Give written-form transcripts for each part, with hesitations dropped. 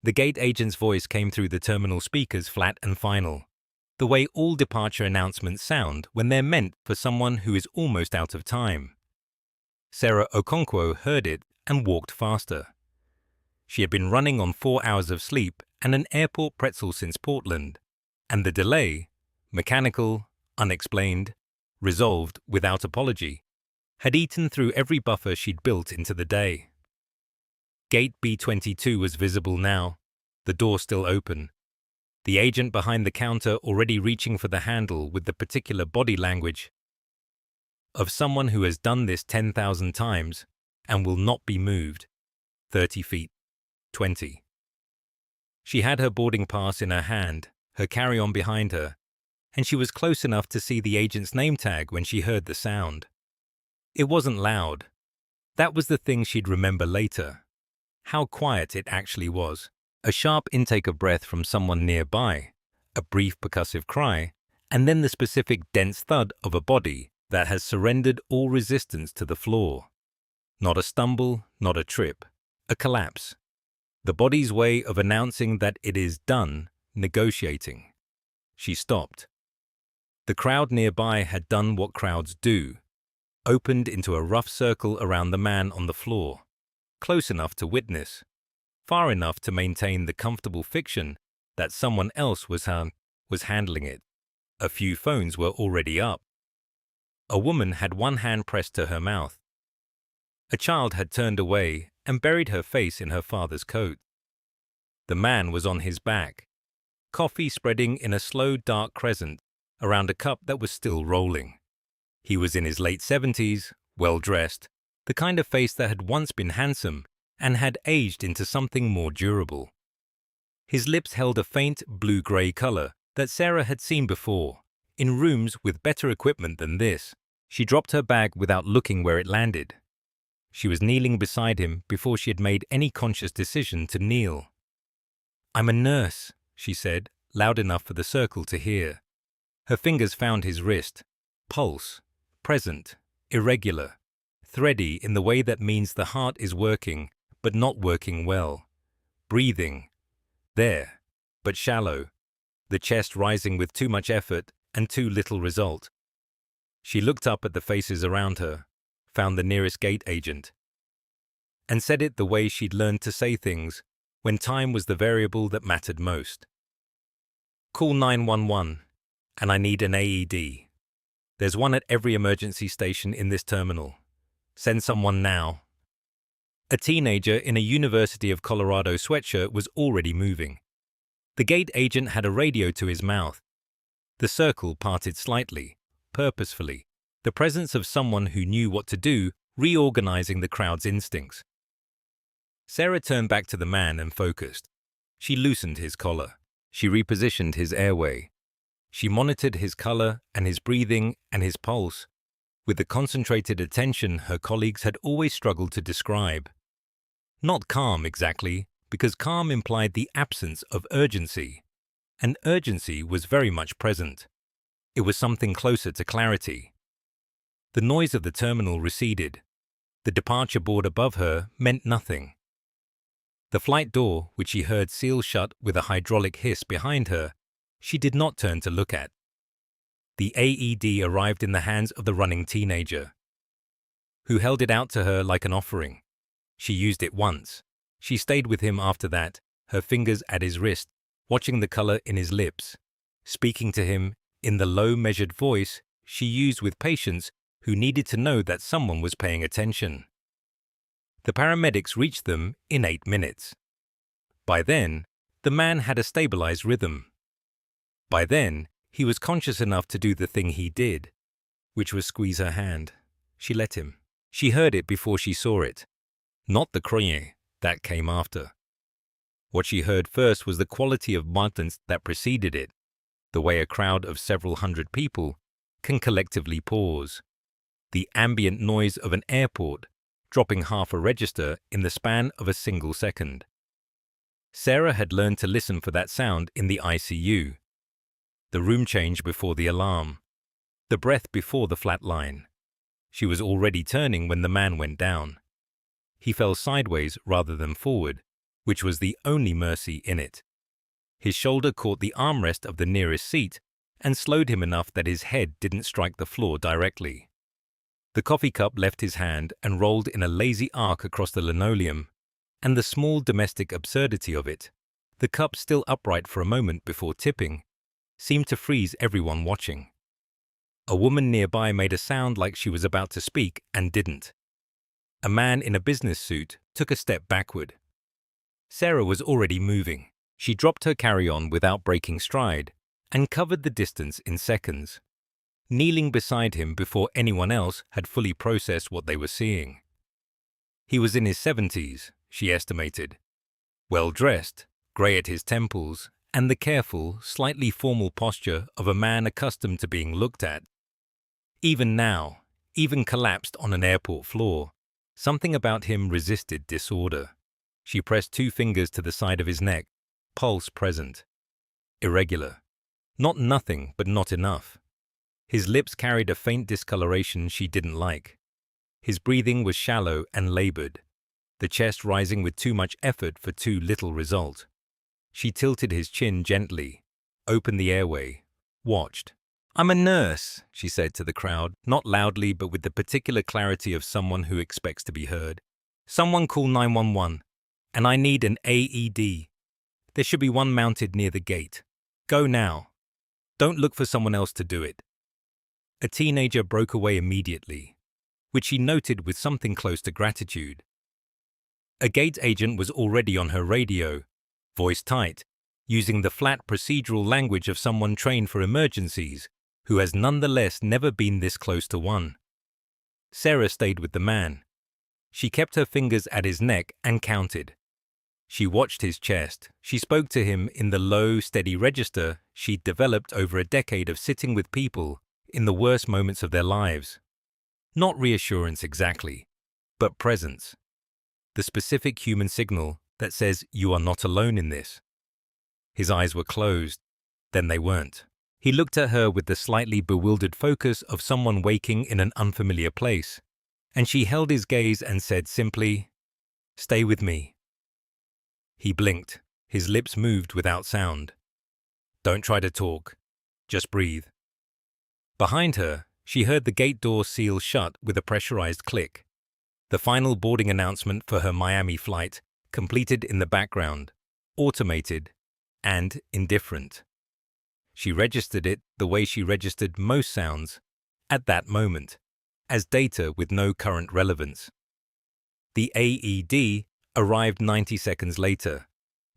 The gate agent's voice came through the terminal speakers flat and final, the way all departure announcements sound when they're meant for someone who is almost out of time. Sarah Okonkwo heard it and walked faster. She had been running on 4 hours of sleep and an airport pretzel since Portland, and the delay, mechanical, unexplained, resolved without apology, had eaten through every buffer she'd built into the day. Gate B22 was visible now, the door still open. The agent behind the counter already reaching for the handle with the particular body language of someone who has done this 10,000 times and will not be moved. 30 feet. 20. She had her boarding pass in her hand, her carry-on behind her, and she was close enough to see the agent's name tag when she heard the sound. It wasn't loud. That was the thing she'd remember later. How quiet it actually was. A sharp intake of breath from someone nearby, a brief percussive cry, and then the specific dense thud of a body that has surrendered all resistance to the floor. Not a stumble, not a trip, a collapse. The body's way of announcing that it is done negotiating. She stopped. The crowd nearby had done what crowds do, opened into a rough circle around the man on the floor, close enough to witness, far enough to maintain the comfortable fiction that someone else was handling it. A few phones were already up. A woman had one hand pressed to her mouth. A child had turned away and buried her face in her father's coat. The man was on his back, coffee spreading in a slow dark crescent around a cup that was still rolling. He was in his late 70s, well-dressed, the kind of face that had once been handsome and had aged into something more durable. His lips held a faint blue-gray color that Sarah had seen before, in rooms with better equipment than this. She dropped her bag without looking where it landed. She was kneeling beside him before she had made any conscious decision to kneel. "I'm a nurse," she said, loud enough for the circle to hear. Her fingers found his wrist. Pulse, present, irregular, thready in the way that means the heart is working, but not working well. Breathing. There, but shallow. The chest rising with too much effort and too little result. She looked up at the faces around her, found the nearest gate agent, and said it the way she'd learned to say things when time was the variable that mattered most. "Call 911, and I need an AED. There's one at every emergency station in this terminal. Send someone now." A teenager in a University of Colorado sweatshirt was already moving. The gate agent had a radio to his mouth. The circle parted slightly, purposefully, the presence of someone who knew what to do, reorganizing the crowd's instincts. Sarah turned back to the man and focused. She loosened his collar. She repositioned his airway. She monitored his color and his breathing and his pulse, with the concentrated attention her colleagues had always struggled to describe. Not calm exactly, because calm implied the absence of urgency, and urgency was very much present. It was something closer to clarity. The noise of the terminal receded. The departure board above her meant nothing. The flight door, which she heard seal shut with a hydraulic hiss behind her, she did not turn to look at. The AED arrived in the hands of the running teenager, who held it out to her like an offering. She used it once. She stayed with him after that, her fingers at his wrist, watching the color in his lips, speaking to him in the low, measured voice she used with patients who needed to know that someone was paying attention. The paramedics reached them in 8 minutes. By then, the man had a stabilized rhythm. By then, he was conscious enough to do the thing he did, which was squeeze her hand. She let him. She heard it before she saw it. Not the crying, that came after. What she heard first was the quality of violence that preceded it, the way a crowd of several hundred people can collectively pause, the ambient noise of an airport dropping half a register in the span of a single second. Sarah had learned to listen for that sound in the ICU, the room change before the alarm, the breath before the flat line. She was already turning when the man went down. He fell sideways rather than forward, which was the only mercy in it. His shoulder caught the armrest of the nearest seat and slowed him enough that his head didn't strike the floor directly. The coffee cup left his hand and rolled in a lazy arc across the linoleum, and the small domestic absurdity of it, the cup still upright for a moment before tipping, seemed to freeze everyone watching. A woman nearby made a sound like she was about to speak and didn't. A man in a business suit took a step backward. Sarah was already moving. She dropped her carry-on without breaking stride and covered the distance in seconds, kneeling beside him before anyone else had fully processed what they were seeing. He was in his 70s, she estimated, well-dressed, grey at his temples, and the careful, slightly formal posture of a man accustomed to being looked at. Even now, even collapsed on an airport floor, something about him resisted disorder. She pressed 2 fingers to the side of his neck, pulse present. Irregular. Not nothing, but not enough. His lips carried a faint discoloration she didn't like. His breathing was shallow and labored, the chest rising with too much effort for too little result. She tilted his chin gently, opened the airway, watched. "I'm a nurse," she said to the crowd, not loudly but with the particular clarity of someone who expects to be heard. "Someone call 911, and I need an AED. There should be one mounted near the gate. Go now. Don't look for someone else to do it." A teenager broke away immediately, which she noted with something close to gratitude. A gate agent was already on her radio, voice tight, using the flat procedural language of someone trained for emergencies, who has nonetheless never been this close to one. Sarah stayed with the man. She kept her fingers at his neck and counted. She watched his chest. She spoke to him in the low, steady register she'd developed over a decade of sitting with people in the worst moments of their lives. Not reassurance exactly, but presence. The specific human signal that says you are not alone in this. His eyes were closed, then they weren't. He looked at her with the slightly bewildered focus of someone waking in an unfamiliar place, and she held his gaze and said simply, "Stay with me." He blinked. His lips moved without sound. "Don't try to talk. Just breathe." Behind her, she heard the gate door seal shut with a pressurized click. The final boarding announcement for her Miami flight completed in the background, automated and indifferent. She registered it the way she registered most sounds, at that moment, as data with no current relevance. The AED arrived 90 seconds later,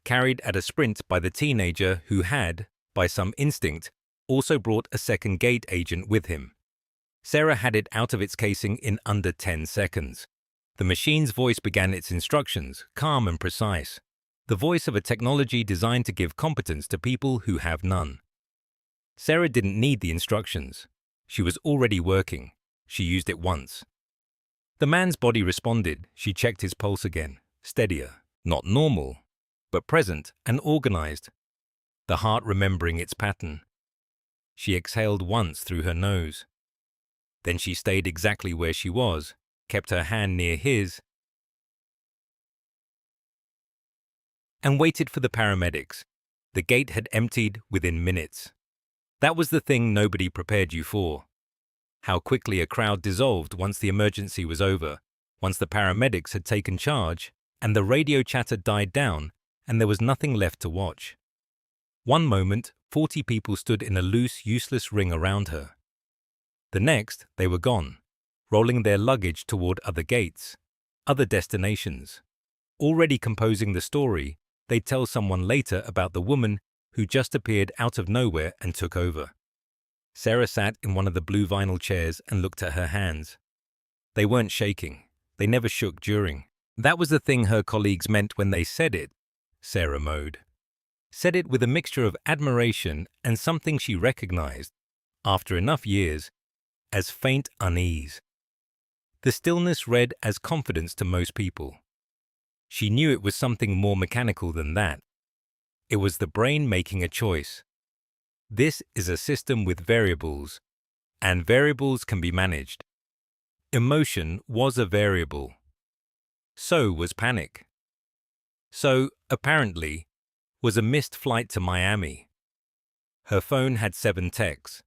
carried at a sprint by the teenager who had, by some instinct, also brought a second gate agent with him. Sarah had it out of its casing in under 10 seconds. The machine's voice began its instructions, calm and precise, the voice of a technology designed to give competence to people who have none. Sarah didn't need the instructions. She was already working. She used it once. The man's body responded. She checked his pulse again. Steadier, not normal, but present and organized, the heart remembering its pattern. She exhaled once through her nose. Then she stayed exactly where she was, kept her hand near his, and waited for the paramedics. The gate had emptied within minutes. That was the thing nobody prepared you for. How quickly a crowd dissolved once the emergency was over, once the paramedics had taken charge, and the radio chatter died down, and there was nothing left to watch. One moment, 40 people stood in a loose, useless ring around her. The next, they were gone, rolling their luggage toward other gates, other destinations. Already composing the story, they'd tell someone later about the woman who just appeared out of nowhere and took over. Sarah sat in one of the blue vinyl chairs and looked at her hands. They weren't shaking. They never shook during. That was the thing her colleagues meant when they said it, Sarah mowed. Said it with a mixture of admiration and something she recognized, after enough years, as faint unease. The stillness read as confidence to most people. She knew it was something more mechanical than that. It was the brain making a choice. This is a system with variables, and variables can be managed. Emotion was a variable. So was panic. So, apparently, was a missed flight to Miami. Her phone had 7 texts.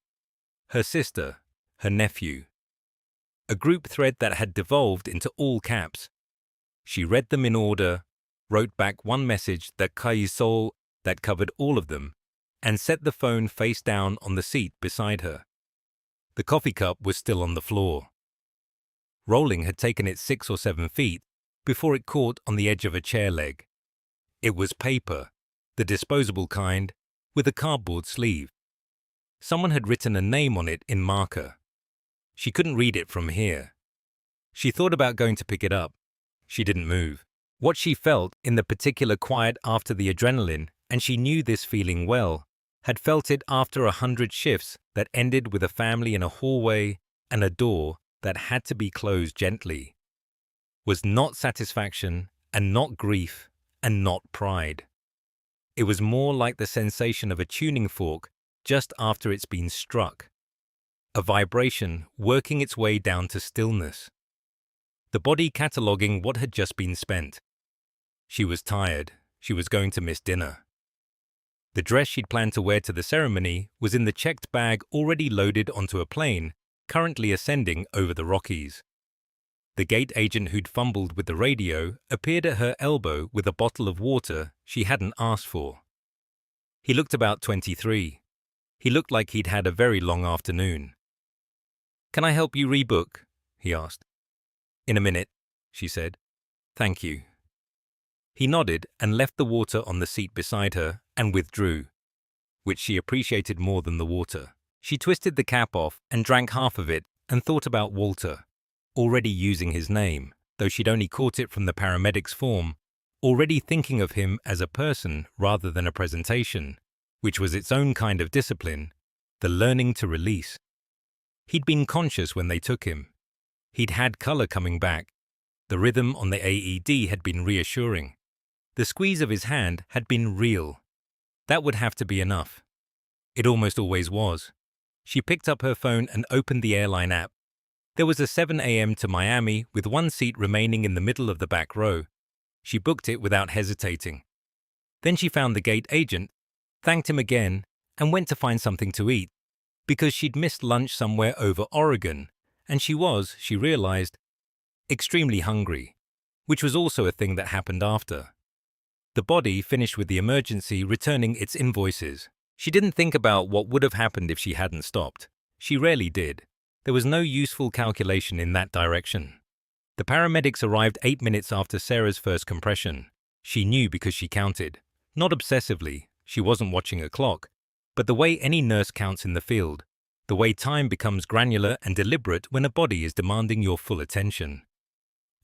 Her sister, her nephew. A group thread that had devolved into all caps. She read them in order, wrote back one message that covered all of them, and set the phone face down on the seat beside her. The coffee cup was still on the floor. Rolling had taken it 6 or 7 feet before it caught on the edge of a chair leg. It was paper, the disposable kind, with a cardboard sleeve. Someone had written a name on it in marker. She couldn't read it from here. She thought about going to pick it up. She didn't move. What she felt in the particular quiet after the adrenaline, and she knew this feeling well, had felt it after 100 shifts that ended with a family in a hallway and a door that had to be closed gently, was not satisfaction and not grief and not pride. It was more like the sensation of a tuning fork just after it's been struck, a vibration working its way down to stillness. The body cataloguing what had just been spent. She was tired. She was going to miss dinner. The dress she'd planned to wear to the ceremony was in the checked bag already loaded onto a plane, currently ascending over the Rockies. The gate agent who'd fumbled with the radio appeared at her elbow with a bottle of water she hadn't asked for. He looked about 23. He looked like he'd had a very long afternoon. "Can I help you rebook?" he asked. "In a minute," she said. "Thank you." He nodded and left the water on the seat beside her and withdrew, which she appreciated more than the water. She twisted the cap off and drank half of it and thought about Walter, already using his name, though she'd only caught it from the paramedic's form, already thinking of him as a person rather than a presentation, which was its own kind of discipline, the learning to release. He'd been conscious when they took him. He'd had color coming back. The rhythm on the AED had been reassuring. The squeeze of his hand had been real. That would have to be enough. It almost always was. She picked up her phone and opened the airline app. There was a 7 a.m. to Miami with one seat remaining in the middle of the back row. She booked it without hesitating. Then she found the gate agent, thanked him again, and went to find something to eat, because she'd missed lunch somewhere over Oregon, and she was, she realized, extremely hungry, which was also a thing that happened after. The body finished with the emergency returning its invoices. She didn't think about what would have happened if she hadn't stopped. She rarely did. There was no useful calculation in that direction. The paramedics arrived 8 minutes after Sarah's first compression. She knew because she counted. Not obsessively, she wasn't watching a clock, but the way any nurse counts in the field, the way time becomes granular and deliberate when a body is demanding your full attention.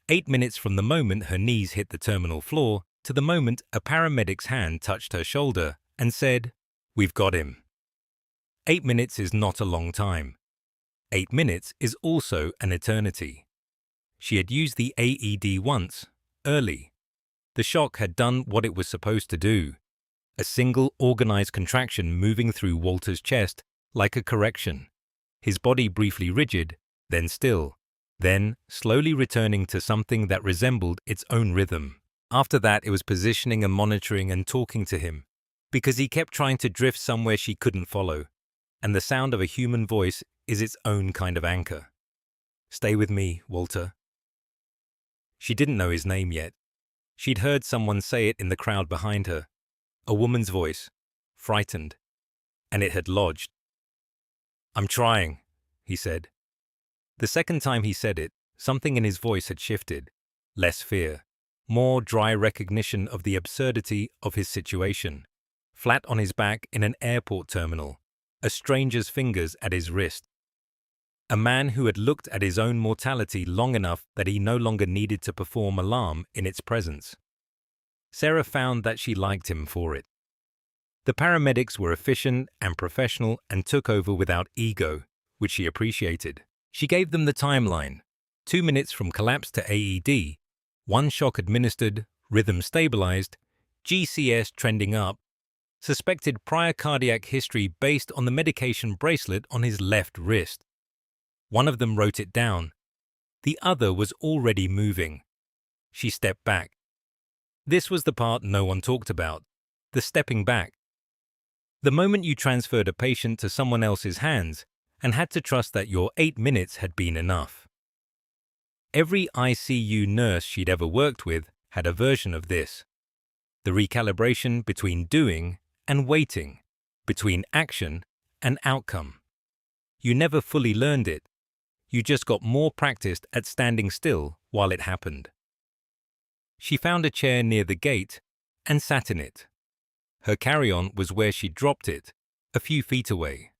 8 minutes from the moment her knees hit the terminal floor to the moment a paramedic's hand touched her shoulder and said, "We've got him." 8 minutes is not a long time. 8 minutes is also an eternity. She had used the AED once, early. The shock had done what it was supposed to do. A single organized contraction moving through Walter's chest like a correction. His body briefly rigid, then still, then slowly returning to something that resembled its own rhythm. After that, it was positioning and monitoring and talking to him, because he kept trying to drift somewhere she couldn't follow, and the sound of a human voice is its own kind of anchor. "Stay with me, Walter." She didn't know his name yet. She'd heard someone say it in the crowd behind her, a woman's voice, frightened, and it had lodged. "I'm trying," he said. The second time he said it, something in his voice had shifted. Less fear, more dry recognition of the absurdity of his situation. Flat on his back in an airport terminal, a stranger's fingers at his wrist. A man who had looked at his own mortality long enough that he no longer needed to perform alarm in its presence. Sarah found that she liked him for it. The paramedics were efficient and professional and took over without ego, which she appreciated. She gave them the timeline. 2 minutes from collapse to AED, 1 shock administered, rhythm stabilized, GCS trending up, suspected prior cardiac history based on the medication bracelet on his left wrist. One of them wrote it down. The other was already moving. She stepped back. This was the part no one talked about, the stepping back. The moment you transferred a patient to someone else's hands and had to trust that your 8 minutes had been enough. Every ICU nurse she'd ever worked with had a version of this. The recalibration between doing and waiting, between action and outcome. You never fully learned it. You just got more practiced at standing still while it happened. She found a chair near the gate and sat in it. Her carry-on was where she dropped it, a few feet away.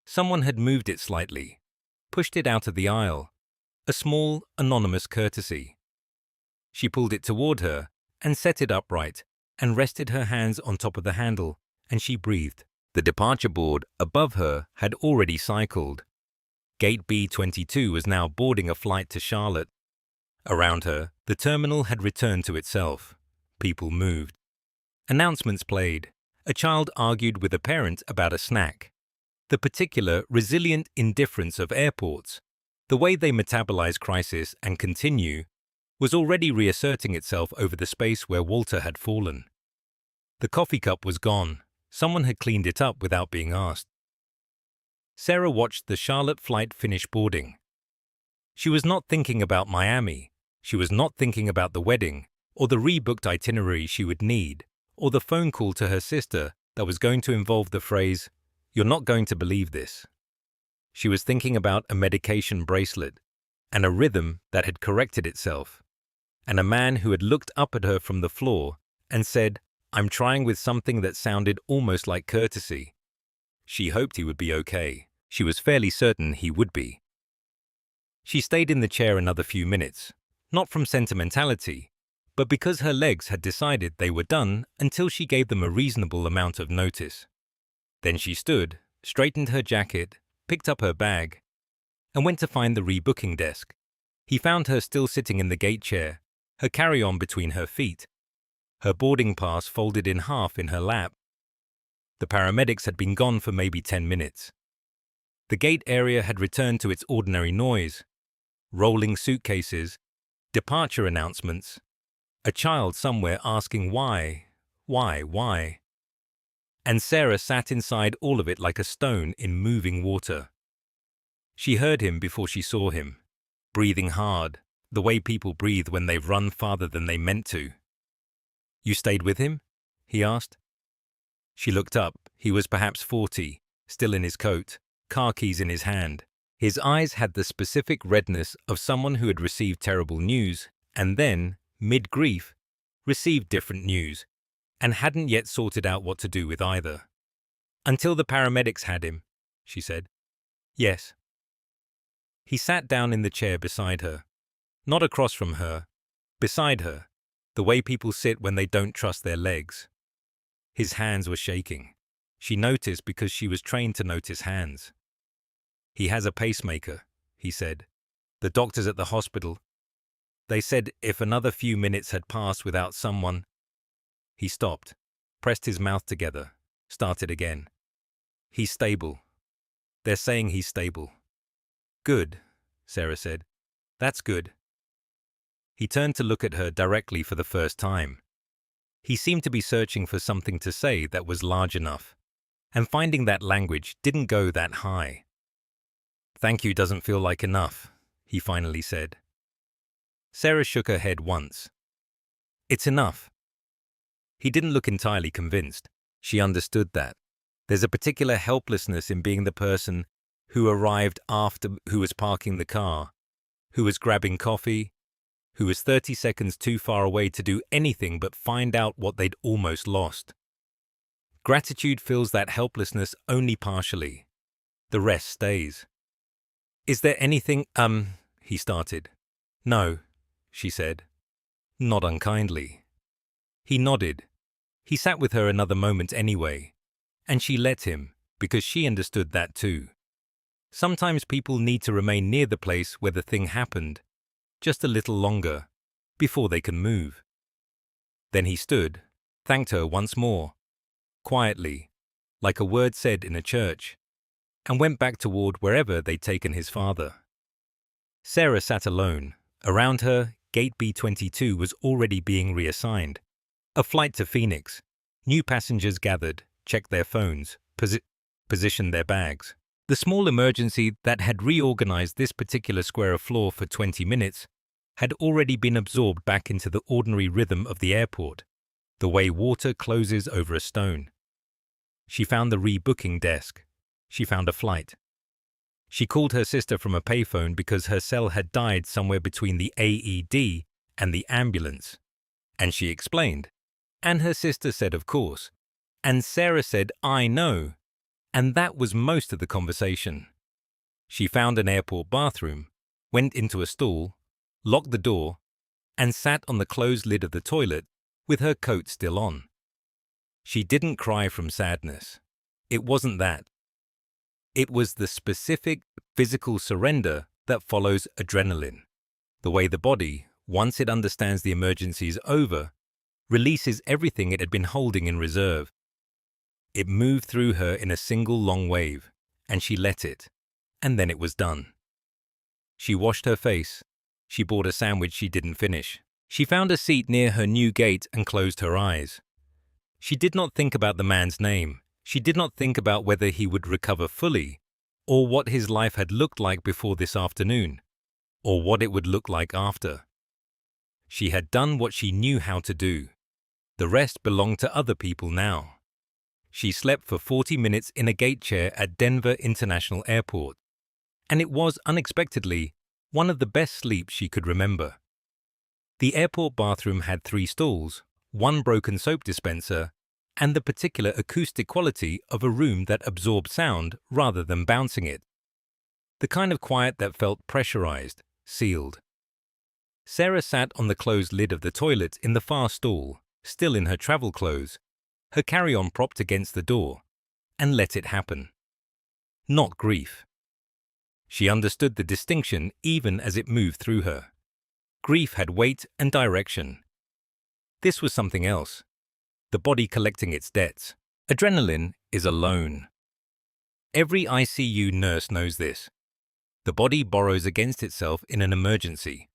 Someone had moved it slightly, pushed it out of the aisle, a small, anonymous courtesy. She pulled it toward her and set it upright and rested her hands on top of the handle, and she breathed. The departure board above her had already cycled. Gate B22 was now boarding a flight to Charlotte. Around her, the terminal had returned to itself. People moved. Announcements played. A child argued with a parent about a snack. The particular resilient indifference of airports, the way they metabolize crisis and continue, was already reasserting itself over the space where Walter had fallen. The coffee cup was gone. Someone had cleaned it up without being asked. Sarah watched the Charlotte flight finish boarding. She was not thinking about Miami. She was not thinking about the wedding, or the rebooked itinerary she would need, or the phone call to her sister that was going to involve the phrase, "You're not going to believe this." She was thinking about a medication bracelet, and a rhythm that had corrected itself, and a man who had looked up at her from the floor and said, "I'm trying with something that sounded almost like courtesy." She hoped he would be okay. She was fairly certain he would be. She stayed in the chair another few minutes, not from sentimentality, but because her legs had decided they were done until she gave them a reasonable amount of notice. Then she stood, straightened her jacket, picked up her bag, and went to find the rebooking desk. He found her still sitting in the gate chair, her carry-on between her feet, her boarding pass folded in half in her lap. The paramedics had been gone for maybe 10 minutes. The gate area had returned to its ordinary noise. Rolling suitcases, departure announcements, a child somewhere asking why. And Sarah sat inside all of it like a stone in moving water. She heard him before she saw him, breathing hard, the way people breathe when they've run farther than they meant to. "You stayed with him?" he asked. She looked up. He was perhaps 40, still in his coat, car keys in his hand. His eyes had the specific redness of someone who had received terrible news and then, mid-grief, received different news and hadn't yet sorted out what to do with either. "Until the paramedics had him," she said. "Yes." He sat down in the chair beside her, not across from her, beside her, the way people sit when they don't trust their legs. His hands were shaking. She noticed because she was trained to notice hands. "He has a pacemaker," he said. "The doctors at the hospital. They said if another few minutes had passed without someone—" He stopped, pressed his mouth together, started again. "He's stable. They're saying he's stable." "Good," Sarah said. "That's good." He turned to look at her directly for the first time. He seemed to be searching for something to say that was large enough, and finding that language didn't go that high. "Thank you doesn't feel like enough," he finally said. Sarah shook her head once. "It's enough." He didn't look entirely convinced. She understood that. There's a particular helplessness in being the person who arrived after, who was parking the car, who was grabbing coffee, who was 30 seconds too far away to do anything but find out what they'd almost lost. Gratitude fills that helplessness only partially. The rest stays. "Is there anything, he started. "No," she said. Not unkindly. He nodded. He sat with her another moment anyway, and she let him, because she understood that too. Sometimes people need to remain near the place where the thing happened, just a little longer, before they can move. Then he stood, thanked her once more, quietly, like a word said in a church, and went back toward wherever they'd taken his father. Sarah sat alone. Around her, Gate B22 was already being reassigned. A flight to Phoenix. New passengers gathered, checked their phones, positioned their bags. The small emergency that had reorganized this particular square of floor for 20 minutes had already been absorbed back into the ordinary rhythm of the airport, the way water closes over a stone. She found the rebooking desk. She found a flight. She called her sister from a payphone because her cell had died somewhere between the AED and the ambulance. And she explained. And her sister said, of course. And Sarah said, I know. And that was most of the conversation. She found an airport bathroom, went into a stall, locked the door, and sat on the closed lid of the toilet with her coat still on. She didn't cry from sadness. It wasn't that. It was the specific physical surrender that follows adrenaline. The way the body, once it understands the emergency is over, releases everything it had been holding in reserve. It moved through her in a single long wave, and she let it, and then it was done. She washed her face. She bought a sandwich she didn't finish. She found a seat near her new gate and closed her eyes. She did not think about the man's name. She did not think about whether he would recover fully, or what his life had looked like before this afternoon, or what it would look like after. She had done what she knew how to do. The rest belonged to other people now. She slept for 40 minutes in a gate chair at Denver International Airport, and it was, unexpectedly, one of the best sleeps she could remember. The airport bathroom had 3 stalls, 1 broken soap dispenser, and the particular acoustic quality of a room that absorbed sound rather than bouncing it. The kind of quiet that felt pressurized, sealed. Sarah sat on the closed lid of the toilet in the far stall, still in her travel clothes, her carry-on propped against the door, and let it happen. Not grief. She understood the distinction even as it moved through her. Grief had weight and direction. This was something else. The body collecting its debts. Adrenaline is a loan. Every ICU nurse knows this. The body borrows against itself in an emergency,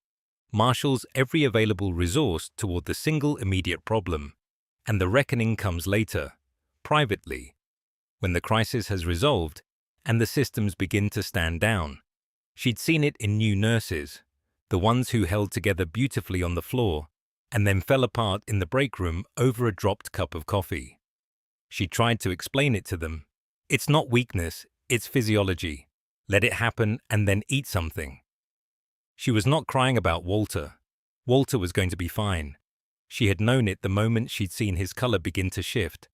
marshals every available resource toward the single immediate problem, and the reckoning comes later, privately, when the crisis has resolved and the systems begin to stand down. She'd seen it in new nurses, the ones who held together beautifully on the floor and then fell apart in the break room over a dropped cup of coffee. She tried to explain it to them. It's not weakness, it's physiology. Let it happen and then eat something. She was not crying about Walter. Walter was going to be fine. She had known it the moment she'd seen his color begin to shift,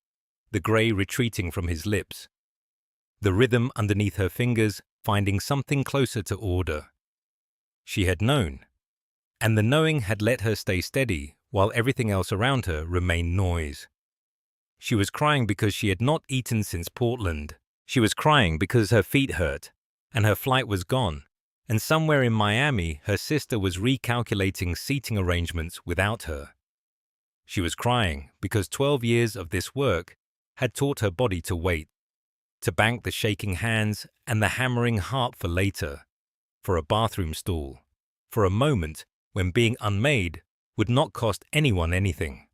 the gray retreating from his lips, the rhythm underneath her fingers finding something closer to order. She had known, and the knowing had let her stay steady while everything else around her remained noise. She was crying because she had not eaten since Portland. She was crying because her feet hurt, and her flight was gone, and somewhere in Miami her sister was recalculating seating arrangements without her. She was crying because 12 years of this work had taught her body to wait, to bank the shaking hands and the hammering heart for later, for a bathroom stall, for a moment when being unmade would not cost anyone anything.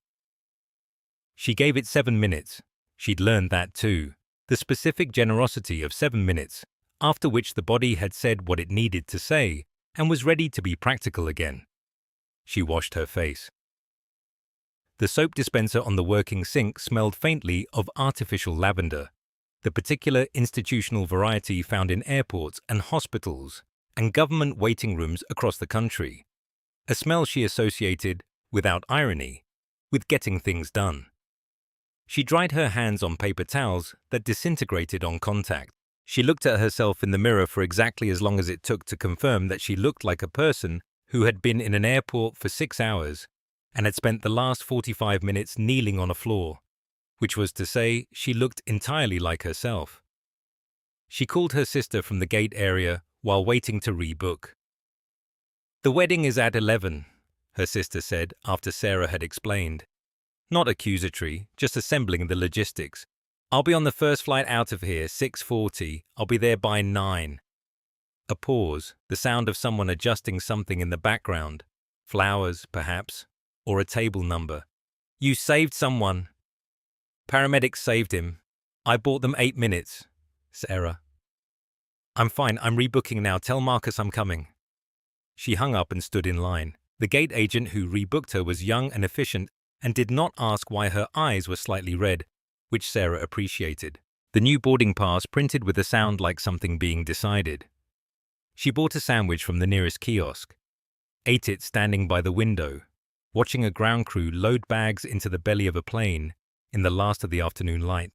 She gave it 7 minutes. She'd learned that too, the specific generosity of 7 minutes, after which the body had said what it needed to say and was ready to be practical again. She washed her face. The soap dispenser on the working sink smelled faintly of artificial lavender, the particular institutional variety found in airports and hospitals and government waiting rooms across the country, a smell she associated, without irony, with getting things done. She dried her hands on paper towels that disintegrated on contact. She looked at herself in the mirror for exactly as long as it took to confirm that she looked like a person who had been in an airport for 6 hours and had spent the last 45 minutes kneeling on a floor, which was to say she looked entirely like herself. She called her sister from the gate area while waiting to rebook. "The wedding is at 11, her sister said after Sarah had explained. Not accusatory, just assembling the logistics. "I'll be on the first flight out of here, 6:40. I'll be there by 9. A pause, the sound of someone adjusting something in the background. Flowers, perhaps, or a table number. You saved someone. Paramedics saved him. I bought them 8 minutes. Sarah. I'm fine, I'm rebooking now. Tell Marcus I'm coming. She hung up and stood in line. The gate agent who rebooked her was young and efficient and did not ask why her eyes were slightly red, which Sarah appreciated. The new boarding pass printed with a sound like something being decided. She bought a sandwich from the nearest kiosk, ate it standing by the window, watching a ground crew load bags into the belly of a plane in the last of the afternoon light.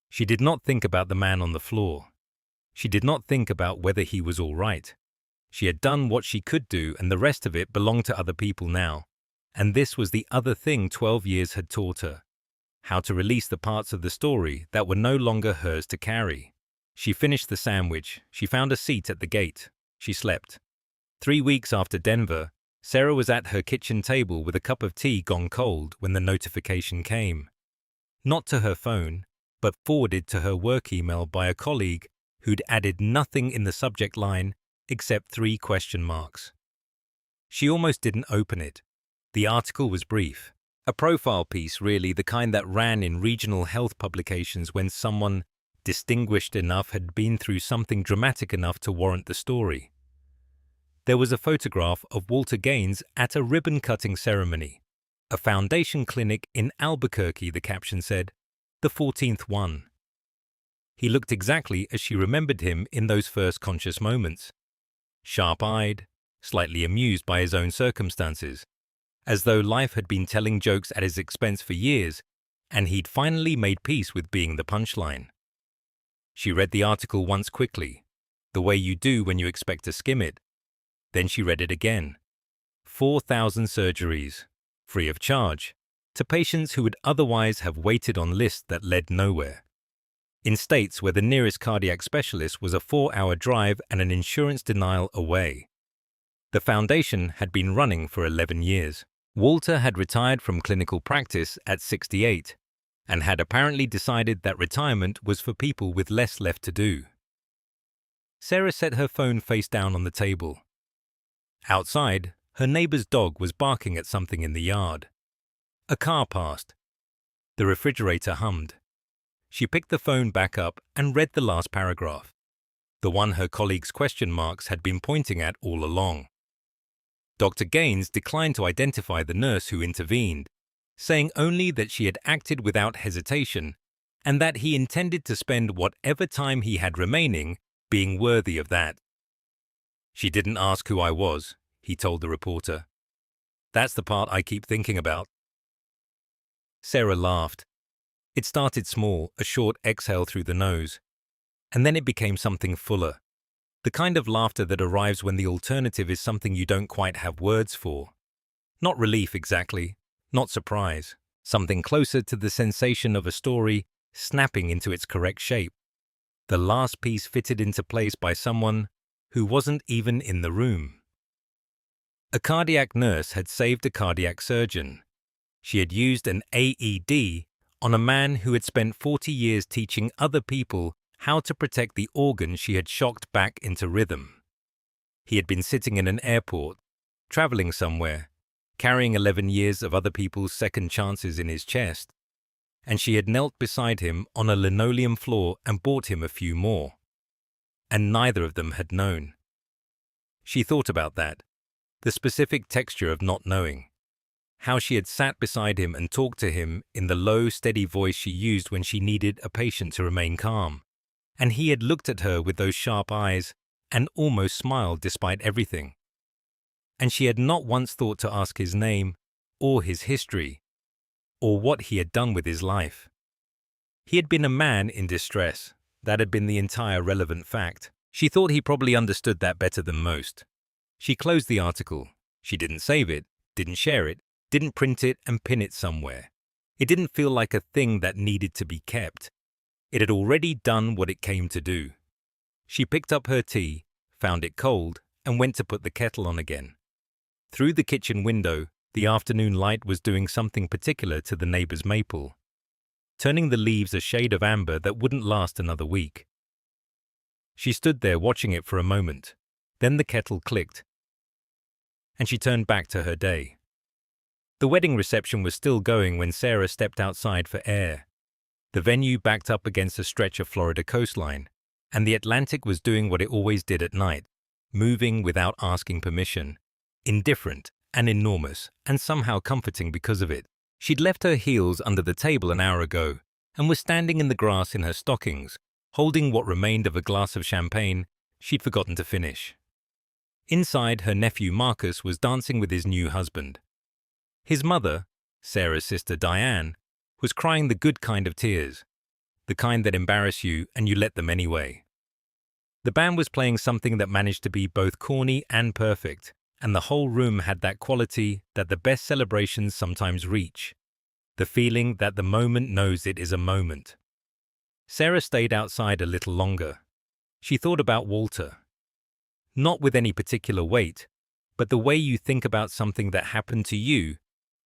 She did not think about the man on the floor. She did not think about whether he was all right. She had done what she could do, and the rest of it belonged to other people now. And this was the other thing 12 years had taught her: how to release the parts of the story that were no longer hers to carry. She finished the sandwich. She found a seat at the gate. She slept. 3 weeks after Denver, Sarah was at her kitchen table with a cup of tea gone cold when the notification came. Not to her phone, but forwarded to her work email by a colleague who'd added nothing in the subject line except 3 question marks. She almost didn't open it. The article was brief. A profile piece, really, the kind that ran in regional health publications when someone distinguished enough had been through something dramatic enough to warrant the story. There was a photograph of Walter Gaines at a ribbon-cutting ceremony. A foundation clinic in Albuquerque, the caption said, the 14th one. He looked exactly as she remembered him in those first conscious moments. Sharp-eyed, slightly amused by his own circumstances, as though life had been telling jokes at his expense for years, and he'd finally made peace with being the punchline. She read the article once quickly, the way you do when you expect to skim it. Then she read it again. 4,000 surgeries, free of charge, to patients who would otherwise have waited on lists that led nowhere. In states where the nearest cardiac specialist was a 4-hour drive and an insurance denial away. The foundation had been running for 11 years. Walter had retired from clinical practice at 68 and had apparently decided that retirement was for people with less left to do. Sarah set her phone face down on the table. Outside, her neighbor's dog was barking at something in the yard. A car passed. The refrigerator hummed. She picked the phone back up and read the last paragraph, the one her colleague's question marks had been pointing at all along. Dr. Gaines declined to identify the nurse who intervened, saying only that she had acted without hesitation and that he intended to spend whatever time he had remaining being worthy of that. She didn't ask who I was, he told the reporter. That's the part I keep thinking about. Sarah laughed. It started small, a short exhale through the nose, and then it became something fuller. The kind of laughter that arrives when the alternative is something you don't quite have words for. Not relief exactly, not surprise, something closer to the sensation of a story snapping into its correct shape. The last piece fitted into place by someone who wasn't even in the room. A cardiac nurse had saved a cardiac surgeon. She had used an AED on a man who had spent 40 years teaching other people how to protect the organ she had shocked back into rhythm. He had been sitting in an airport, traveling somewhere, carrying 11 years of other people's second chances in his chest, and she had knelt beside him on a linoleum floor and bought him a few more. And neither of them had known. She thought about that, the specific texture of not knowing, how she had sat beside him and talked to him in the low, steady voice she used when she needed a patient to remain calm. And he had looked at her with those sharp eyes and almost smiled despite everything. And she had not once thought to ask his name, or his history, or what he had done with his life. He had been a man in distress. That had been the entire relevant fact. She thought he probably understood that better than most. She closed the article. She didn't save it, didn't share it, didn't print it and pin it somewhere. It didn't feel like a thing that needed to be kept. It had already done what it came to do. She picked up her tea, found it cold, and went to put the kettle on again. Through the kitchen window, the afternoon light was doing something particular to the neighbor's maple, turning the leaves a shade of amber that wouldn't last another week. She stood there watching it for a moment. Then the kettle clicked, and she turned back to her day. The wedding reception was still going when Sarah stepped outside for air. The venue backed up against a stretch of Florida coastline, and the Atlantic was doing what it always did at night, moving without asking permission, indifferent and enormous, and somehow comforting because of it. She'd left her heels under the table an hour ago and was standing in the grass in her stockings, holding what remained of a glass of champagne she'd forgotten to finish. Inside, her nephew Marcus was dancing with his new husband. His mother, Sarah's sister Diane, was crying the good kind of tears, the kind that embarrass you and you let them anyway. The band was playing something that managed to be both corny and perfect, and the whole room had that quality that the best celebrations sometimes reach, the feeling that the moment knows it is a moment. Sarah stayed outside a little longer. She thought about Walter. Not with any particular weight, but the way you think about something that happened to you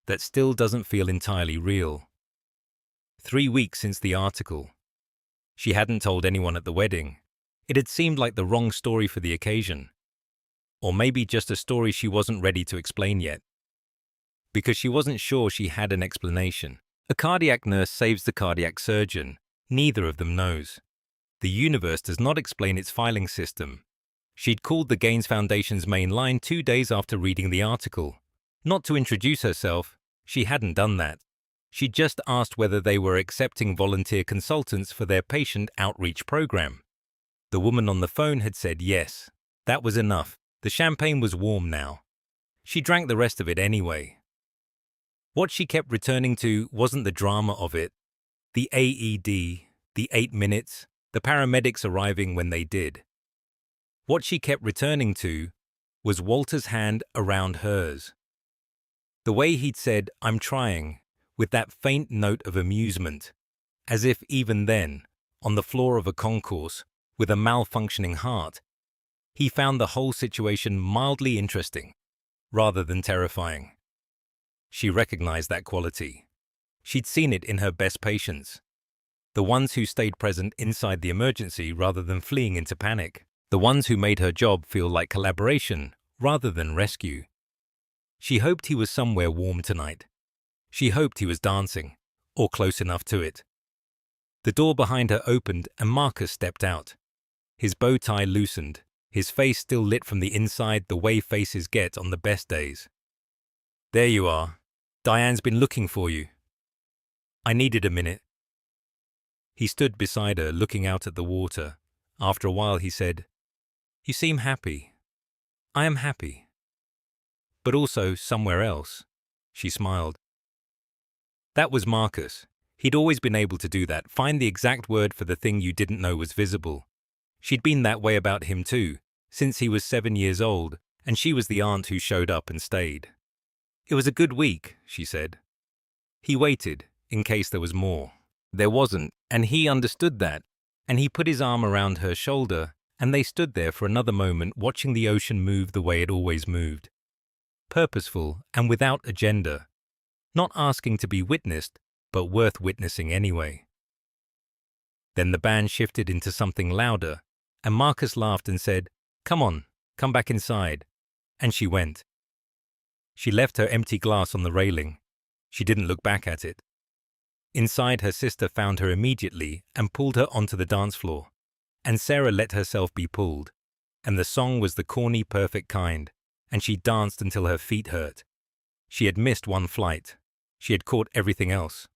that still doesn't feel entirely real. 3 weeks since the article. She hadn't told anyone at the wedding. It had seemed like the wrong story for the occasion. Or maybe just a story she wasn't ready to explain yet. Because she wasn't sure she had an explanation. A cardiac nurse saves the cardiac surgeon. Neither of them knows. The universe does not explain its filing system. She'd called the Gaines Foundation's main line 2 days after reading the article. Not to introduce herself, she hadn't done that. She'd just asked whether they were accepting volunteer consultants for their patient outreach program. The woman on the phone had said yes. That was enough. The champagne was warm now. She drank the rest of it anyway. What she kept returning to wasn't the drama of it. The AED, the 8 minutes, the paramedics arriving when they did. What she kept returning to was Walter's hand around hers. The way he'd said, "I'm trying," with that faint note of amusement, as if even then, on the floor of a concourse, with a malfunctioning heart, he found the whole situation mildly interesting, rather than terrifying. She recognized that quality. She'd seen it in her best patients, the ones who stayed present inside the emergency rather than fleeing into panic, the ones who made her job feel like collaboration rather than rescue. She hoped he was somewhere warm tonight. She hoped he was dancing, or close enough to it. The door behind her opened and Marcus stepped out. His bow tie loosened, his face still lit from the inside the way faces get on the best days. "There you are. Diane's been looking for you." "I needed a minute." He stood beside her, looking out at the water. After a while he said, "You seem happy." "I am happy. But also somewhere else." She smiled. That was Marcus. He'd always been able to do that, find the exact word for the thing you didn't know was visible. She'd been that way about him too, since he was 7 years old, and she was the aunt who showed up and stayed. "It was a good week," she said. He waited, in case there was more. There wasn't, and he understood that, and he put his arm around her shoulder, and they stood there for another moment watching the ocean move the way it always moved. Purposeful and without agenda, not asking to be witnessed, but worth witnessing anyway. Then the band shifted into something louder, and Marcus laughed and said, "Come on, come back inside." And she went. She left her empty glass on the railing. She didn't look back at it. Inside, her sister found her immediately and pulled her onto the dance floor. And Sarah let herself be pulled. And the song was the corny, perfect kind, and she danced until her feet hurt. She had missed one flight. She had caught everything else.